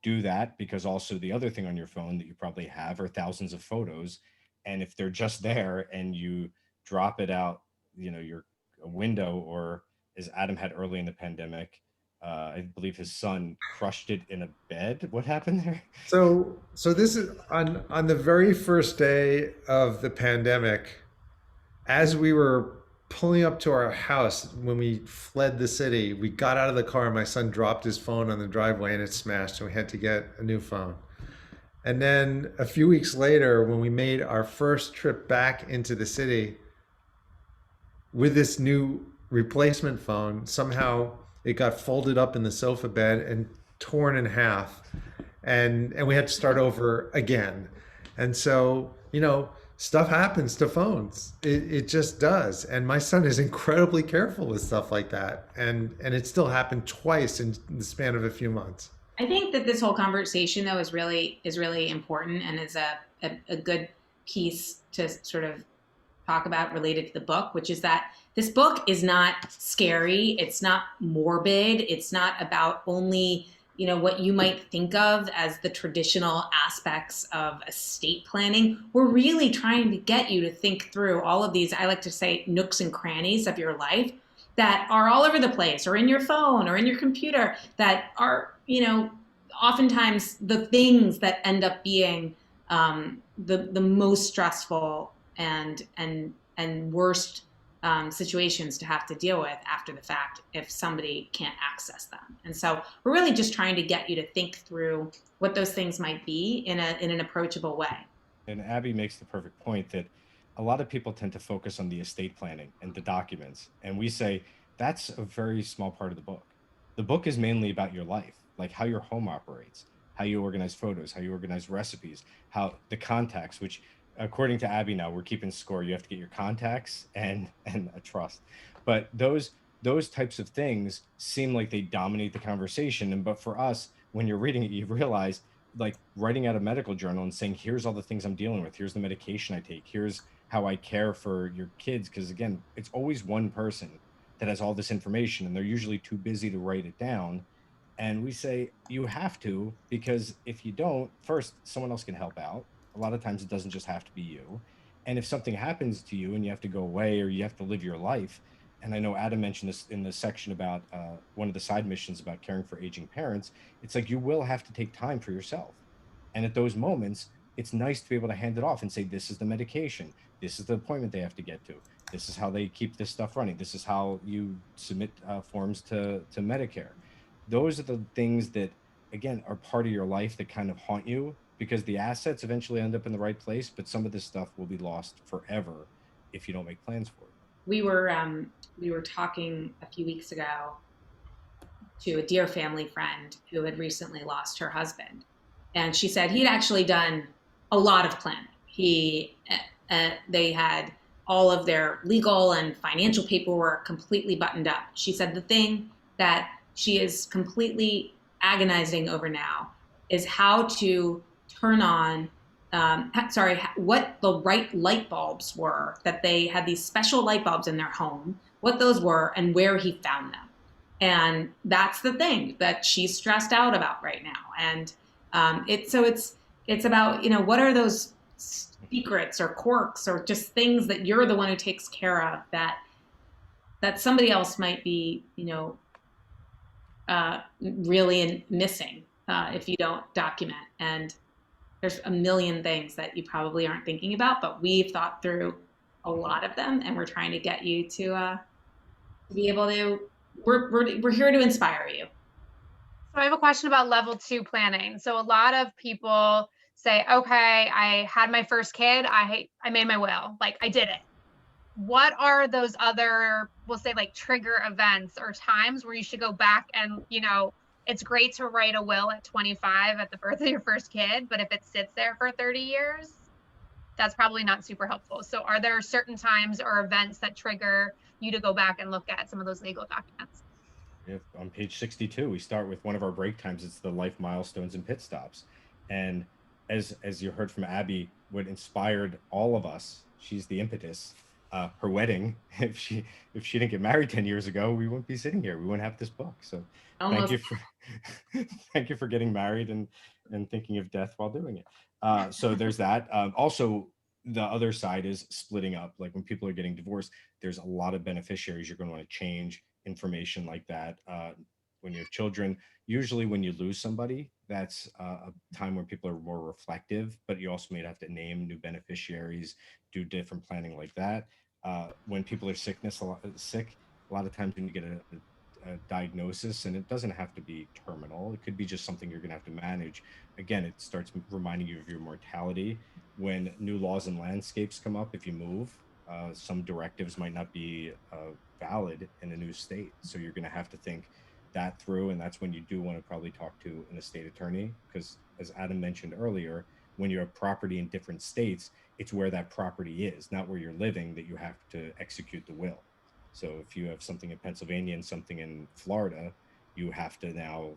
do that, because also the other thing on your phone that you probably have are thousands of photos. And if they're just there and you drop it out, your window, or as Adam had early in the pandemic, I believe his son crushed it in a bed. What happened there? So this is on the very first day of the pandemic, as we were pulling up to our house when we fled the city, we got out of the car and my son dropped his phone on the driveway and it smashed, and we had to get a new phone. And then a few weeks later, when we made our first trip back into the city with this new replacement phone, somehow it got folded up in the sofa bed and torn in half, and we had to start over again. And so stuff happens to phones. It just does. And my son is incredibly careful with stuff like that, and it still happened twice in the span of a few months. I think that this whole conversation, though, is really important, and is a good piece to sort of talk about related to the book, which is that this book is not scary. It's not morbid. It's not about only, what you might think of as the traditional aspects of estate planning. We're really trying to get you to think through all of these, I like to say, nooks and crannies of your life that are all over the place, or in your phone or in your computer, that are, oftentimes the things that end up being the most stressful and worst situations to have to deal with after the fact if somebody can't access them. And so we're really just trying to get you to think through what those things might be in an approachable way. And Abby makes the perfect point that a lot of people tend to focus on the estate planning and the documents. And we say that's a very small part of the book. The book is mainly about your life, like how your home operates, how you organize photos, how you organize recipes, how the contacts, which according to Abby now, we're keeping score. You have to get your contacts and a trust. But those types of things seem like they dominate the conversation. And but for us, when you're reading it, you realize like writing out a medical journal and saying, here's all the things I'm dealing with. Here's the medication I take. Here's how I care for your kids. Because again, it's always one person that has all this information and they're usually too busy to write it down. And we say, you have to, because if you don't, first, someone else can help out. A lot of times it doesn't just have to be you. And if something happens to you and you have to go away or you have to live your life, and I know Adam mentioned this in the section about one of the side missions about caring for aging parents, it's like you will have to take time for yourself. And at those moments, it's nice to be able to hand it off and say, this is the medication. This is the appointment they have to get to. This is how they keep this stuff running. This is how you submit forms to Medicare. Those are the things that, again, are part of your life that kind of haunt you because the assets eventually end up in the right place, but some of this stuff will be lost forever if you don't make plans for it. We were talking a few weeks ago to a dear family friend who had recently lost her husband, and she said he'd actually done a lot of planning. They had all of their legal and financial paperwork completely buttoned up. She said the thing that she is completely agonizing over now is how to turn on what the right light bulbs were, that they had these special light bulbs in their home, what those were and where he found them. And that's the thing that she's stressed out about right now. And it's about, what are those secrets or quirks or just things that you're the one who takes care of that somebody else might be, really missing if you don't document. And there's a million things that you probably aren't thinking about, but we've thought through a lot of them, and we're trying to get you to be able to. We're here to inspire you. So I have a question about level 2 planning. So a lot of people say, okay, I had my first kid, I made my will, like I did it. What are those other, we'll say like trigger events or times where you should go back and, it's great to write a will at 25 at the birth of your first kid, but if it sits there for 30 years, that's probably not super helpful. So are there certain times or events that trigger you to go back and look at some of those legal documents? On page 62, we start with one of our break times. It's the life milestones and pit stops. And as you heard from Abby, what inspired all of us, she's the impetus, her wedding. If she didn't get married 10 years ago, we wouldn't be sitting here. We wouldn't have this book. So thank you for getting married and thinking of death while doing it. So there's that. Also, the other side is splitting up. Like when people are getting divorced, there's a lot of beneficiaries you're going to want to change, information like that. When you have children, usually when you lose somebody, that's a time when people are more reflective, but you also may have to name new beneficiaries, do different planning like that. When people are sick, a lot of times when you get a diagnosis, and it doesn't have to be terminal, it could be just something you're going to have to manage. Again, it starts reminding you of your mortality. When new laws and landscapes come up, if you move, some directives might not be valid in a new state. So you're going to have to think that through. And that's when you do want to probably talk to an estate attorney, because as Adam mentioned earlier, when you have property in different states, it's where that property is, not where you're living, that you have to execute the will. So if you have something in Pennsylvania and something in Florida, you have to now,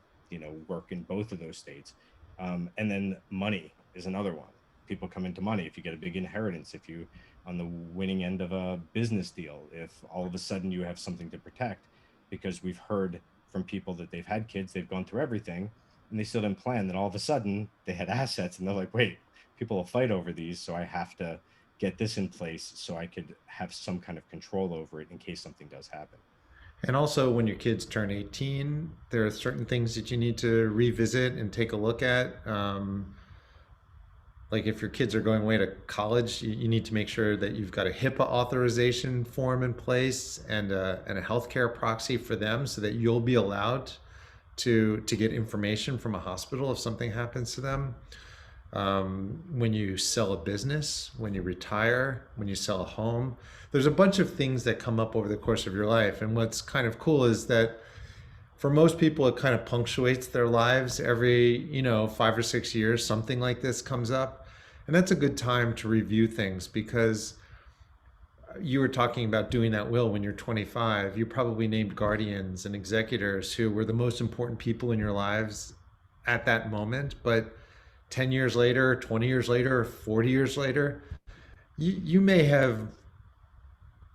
work in both of those states. And then money is another one. People come into money. If you get a big inheritance, if you on the winning end of a business deal, if all of a sudden you have something to protect, because we've heard from people that they've had kids, they've gone through everything, and they still didn't plan, then all of a sudden they had assets and they're like, wait, people will fight over these, so I have to get this in place so I could have some kind of control over it in case something does happen. And also, when your kids turn 18, there are certain things that you need to revisit and take a look at. Like if your kids are going away to college, you need to make sure that you've got a HIPAA authorization form in place and a healthcare proxy for them so that you'll be allowed to get information from a hospital if something happens to them. When you sell a business, when you retire, when you sell a home, there's a bunch of things that come up over the course of your life. And what's kind of cool is that for most people, it kind of punctuates their lives every, 5 or 6 years, something like this comes up. And that's a good time to review things because you were talking about doing that will when you're 25. You probably named guardians and executors who were the most important people in your lives at that moment. But 10 years later, 20 years later, 40 years later, you may have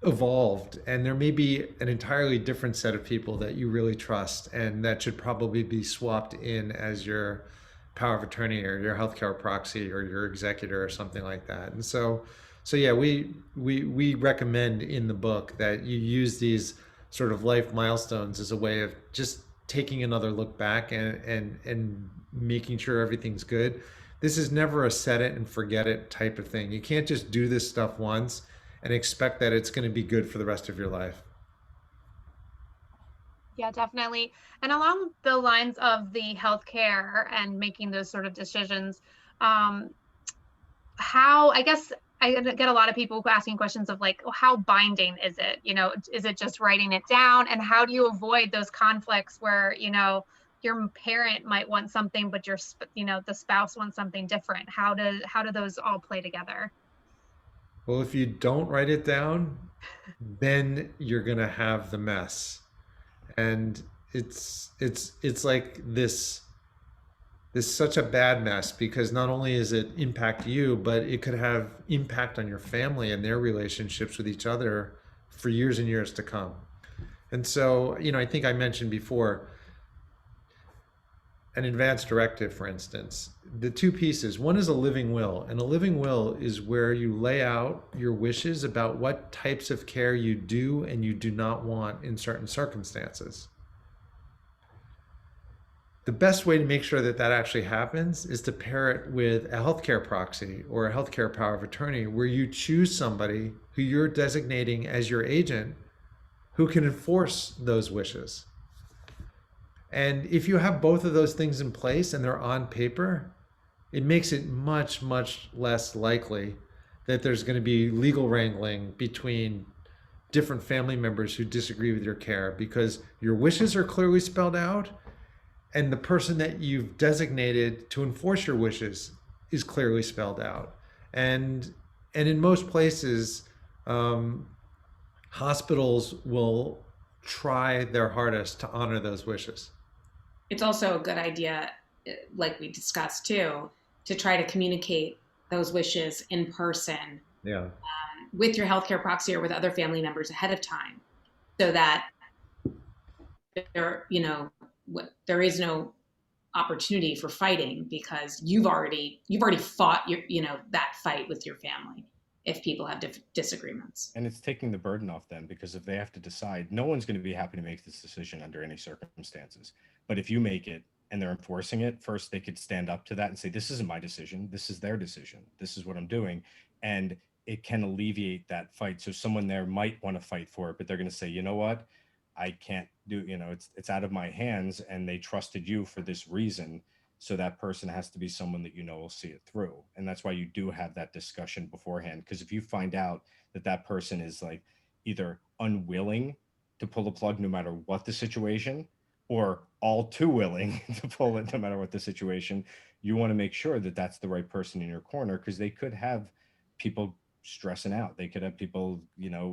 evolved and there may be an entirely different set of people that you really trust and that should probably be swapped in as your power of attorney or your healthcare proxy or your executor or something like that. And so yeah, we recommend in the book that you use these sort of life milestones as a way of just taking another look back and making sure everything's good. This is never a set it and forget it type of thing. You can't just do this stuff once and expect that it's going to be good for the rest of your life. Yeah, definitely. And along the lines of the healthcare and making those sort of decisions, how, I guess I get a lot of people asking questions of like, how binding is it? Is it just writing it down? And how do you avoid those conflicts where, your parent might want something, but the spouse wants something different? How do those all play together? Well, if you don't write it down, then you're going to have the mess. And it's like this such a bad mess because not only is it impact you, but it could have impact on your family and their relationships with each other for years and years to come. And so, I think I mentioned before an advance directive, for instance, the two pieces. One is a living will, and a living will is where you lay out your wishes about what types of care you do and you do not want in certain circumstances. The best way to make sure that that actually happens is to pair it with a healthcare proxy or a healthcare power of attorney where you choose somebody who you're designating as your agent who can enforce those wishes. And if you have both of those things in place and they're on paper, it makes it much, much less likely that there's going to be legal wrangling between different family members who disagree with your care because your wishes are clearly spelled out and the person that you've designated to enforce your wishes is clearly spelled out. And in most places, hospitals will try their hardest to honor those wishes. It's also a good idea, like we discussed too, to try to communicate those wishes in person with your healthcare proxy or with other family members ahead of time so that there is no opportunity for fighting because you've already fought that fight with your family if people have disagreements. And it's taking the burden off them because if they have to decide, no one's going to be happy to make this decision under any circumstances. But if you make it and they're enforcing it, first they could stand up to that and say, this isn't my decision. This is their decision. This is what I'm doing. And it can alleviate that fight. So someone there might want to fight for it, but they're going to say, you know what? I can't do, it's out of my hands and they trusted you for this reason. So that person has to be someone that will see it through. And that's why you do have that discussion beforehand. Because if you find out that that person is like either unwilling to pull the plug no matter what the situation, or all too willing to pull it no matter what the situation, you want to make sure that that's the right person in your corner because they could have people stressing out. They could have people,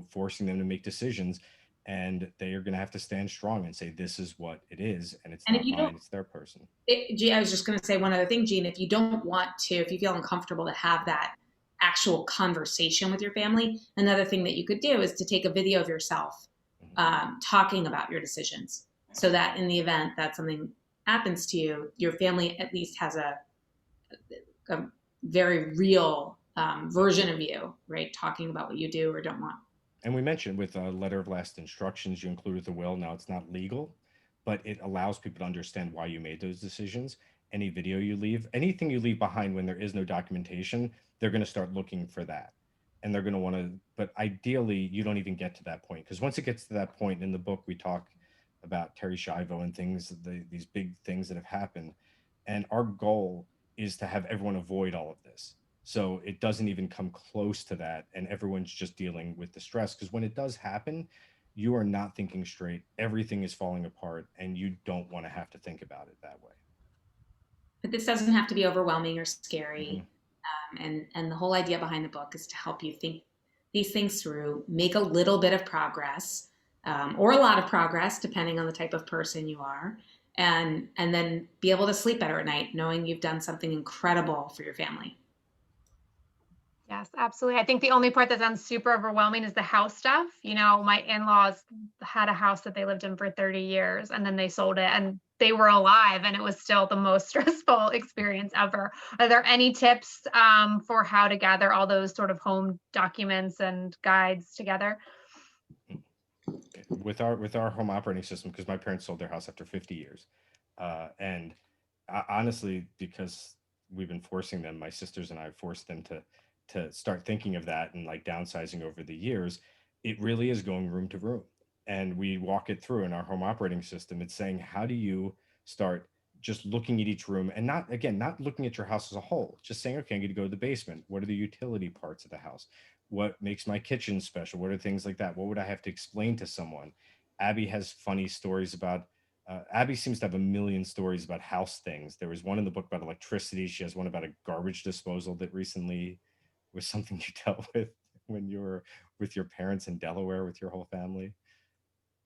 forcing them to make decisions. And they are going to have to stand strong and say, this is what it is. And it's not mine, it's their person. I was just going to say one other thing, Gene, if you feel uncomfortable to have that actual conversation with your family, another thing that you could do is to take a video of yourself talking about your decisions so that in the event that something happens to you, your family at least has a very real version of you, right? Talking about what you do or don't want. And we mentioned with a letter of last instructions you include with the will. Now it's not legal, but it allows people to understand why you made those decisions. Any video you leave, anything you leave behind when there is no documentation, they're going to start looking for that. And they're going to want to, but ideally, you don't even get to that point. Because once it gets to that point in the book, we talk about Terry Schiavo and things, these big things that have happened. And our goal is to have everyone avoid all of this. So it doesn't even come close to that. And everyone's just dealing with the stress. Because when it does happen, you are not thinking straight. Everything is falling apart, and you don't want to have to think about it that way. But this doesn't have to be overwhelming or scary. And the whole idea behind the book is to help you think these things through, make a little bit of progress, or a lot of progress, depending on the type of person you are, and then be able to sleep better at night, knowing you've done something incredible for your family. Yes, absolutely. I think the only part that sounds super overwhelming is the house stuff. You know, my in-laws had a house that they lived in for 30 years and then they sold it and they were alive and it was still the most stressful experience ever. Are there any tips for how to gather all those sort of home documents and guides together? With our home operating system, because my parents sold their house after 50 years. And honestly, because we've been forcing them, my sisters and I forced them to start thinking of that and like downsizing over the years. It really is going room to room. And we walk it through in our home operating system. It's saying, how do you start just looking at each room and not looking at your house as a whole, just saying, okay, I'm going to go to the basement. What are the utility parts of the house? What makes my kitchen special? What are things like that? What would I have to explain to someone? Abby has funny stories about, Abby seems to have a million stories about house things. There was one in the book about electricity. She has one about a garbage disposal that recently was something you dealt with when you were with your parents in Delaware with your whole family.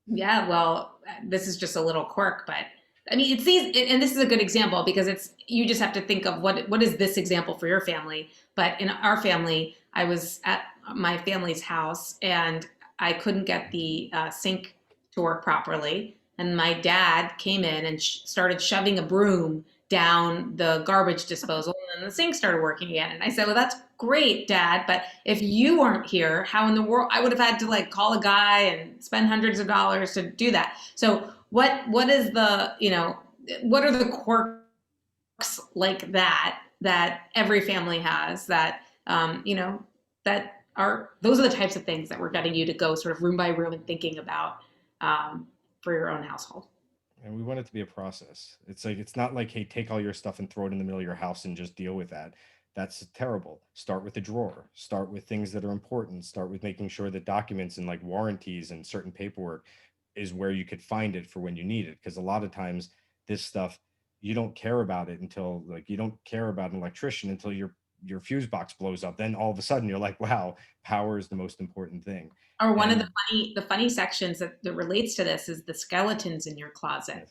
Yeah, well, this is just a little quirk, but I mean, it's these, and this is a good example because it's, you just have to think of what is this example for your family. But in our family, I was at my family's house and I couldn't get the sink to work properly. And my dad came in and started shoving a broom down the garbage disposal, and then the sink started working again. And I said, well, that's great, Dad, but if you weren't here, how in the world? I would have had to like call a guy and spend hundreds of dollars to do that. So what is the, you know, what are the quirks like that every family has that, you know, that are, those are the types of things that we're getting you to go sort of room by room and thinking about for your own household. And we want it to be a process. It's like, it's not like, hey, take all your stuff and throw it in the middle of your house and just deal with that. That's terrible. Start with the drawer. Start with things that are important. Start with making sure that documents and like warranties and certain paperwork is where you could find it for when you need it. Because a lot of times this stuff, you don't care about it until, like, you don't care about an electrician until your fuse box blows up. Then all of a sudden you're like, wow, power is the most important thing. Or one of the funny sections that relates to this is the skeletons in your closet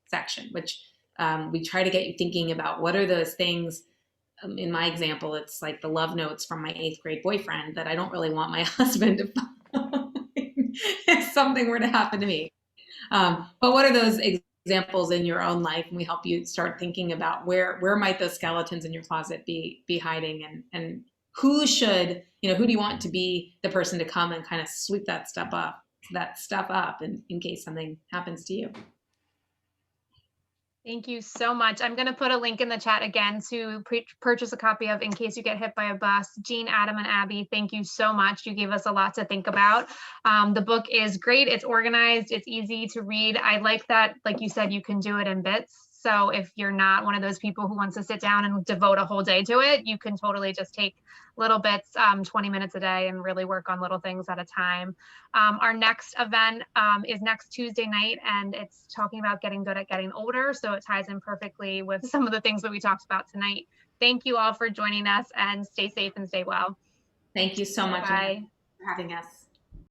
section, which we try to get you thinking about what are those things. In my example, it's like the love notes from my 8th grade boyfriend that I don't really want my husband to find if something were to happen to me. But what are those examples in your own life? And we help you start thinking about where might those skeletons in your closet be hiding, and who should, you know, who do you want to be the person to come and kind of sweep that stuff up in case something happens to you. Thank you so much. I'm going to put a link in the chat again to purchase a copy of In Case You Get Hit by a Bus. Gene, Adam, and Abby, thank you so much. You gave us a lot to think about. The book is great. It's organized. It's easy to read. I like that, like you said, you can do it in bits. So if you're not one of those people who wants to sit down and devote a whole day to it, you can totally just take little bits, 20 minutes a day, and really work on little things at a time. Our next event is next Tuesday night, and it's talking about getting good at getting older. So it ties in perfectly with some of the things that we talked about tonight. Thank you all for joining us, and stay safe and stay well. Thank you so much Bye. for having us.